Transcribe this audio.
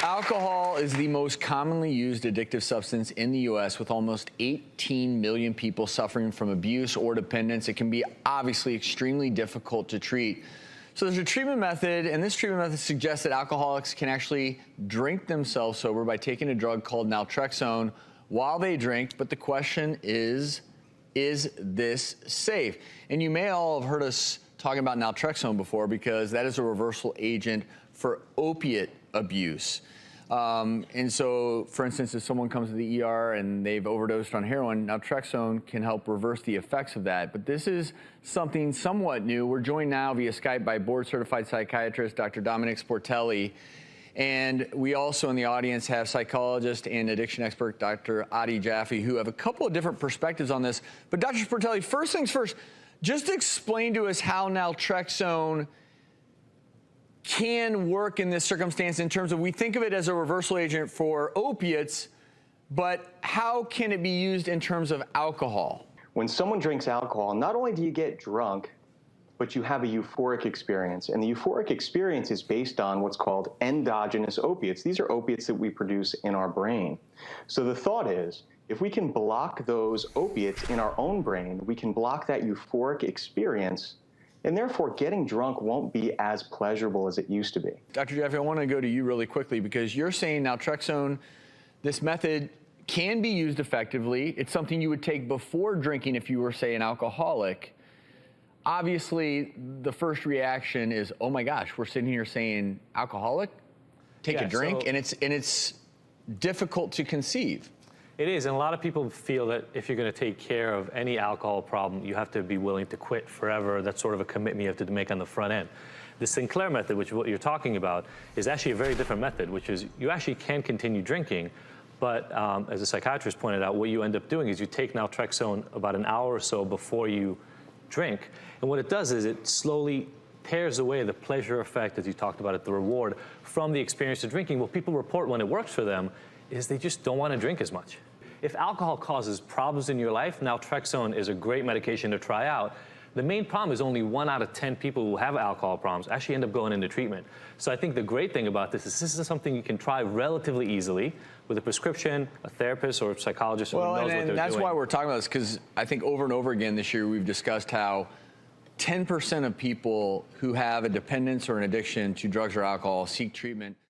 Alcohol is the most commonly used addictive substance in the U.S., with almost 18 million people suffering from abuse or dependence. It can be obviously extremely difficult to treat. So there's a treatment method, and this treatment method suggests that alcoholics can actually drink themselves sober by taking a drug called naltrexone while they drink. But the question is this safe? And you may all have heard us talking about naltrexone before, because that is a reversal agent for opiate abuse. And so, for instance, if someone comes to the ER and they've overdosed on heroin, naltrexone can help reverse the effects of that. But this is something somewhat new. We're joined now via Skype by board-certified psychiatrist Dr. Dominic Sportelli. And we also in the audience have psychologist and addiction expert Dr. Adi Jaffe, who have a couple of different perspectives on this. But Dr. Sportelli, first things first, just explain to us how naltrexone can work in this circumstance in terms of, we think of it as a reversal agent for opiates, but how can it be used in terms of alcohol? When someone drinks alcohol, not only do you get drunk, but you have a euphoric experience. And the euphoric experience is based on what's called endogenous opiates. These are opiates that we produce in our brain. So the thought is, if we can block those opiates in our own brain, we can block that euphoric experience, and therefore getting drunk won't be as pleasurable as it used to be. Dr. Jaffe, I want to go to you really quickly, because you're saying naltrexone, this method can be used effectively. It's something you would take before drinking if you were, say, an alcoholic. Obviously, the first reaction is, oh my gosh, we're sitting here saying alcoholic, take a drink, and it's difficult to conceive. It is, and a lot of people feel that if you're going to take care of any alcohol problem, you have to be willing to quit forever. That's sort of a commitment you have to make on the front end. The Sinclair method, which is what you're talking about, is actually a very different method, which is you actually can continue drinking, but as a psychiatrist pointed out, what you end up doing is you take naltrexone about an hour or so before you drink, and what it does is it slowly tears away the pleasure effect, as you talked about it, the reward, from the experience of drinking. What people report when it works for them is they just don't want to drink as much. If alcohol causes problems in your life, naltrexone is a great medication to try out. The main problem is only 1 out of 10 people who have alcohol problems actually end up going into treatment. So I think the great thing about this is something you can try relatively easily with a prescription, a therapist, or a psychologist who knows what they're doing. And that's why we're talking about this, because I think over and over again this year we've discussed how 10% of people who have a dependence or an addiction to drugs or alcohol seek treatment.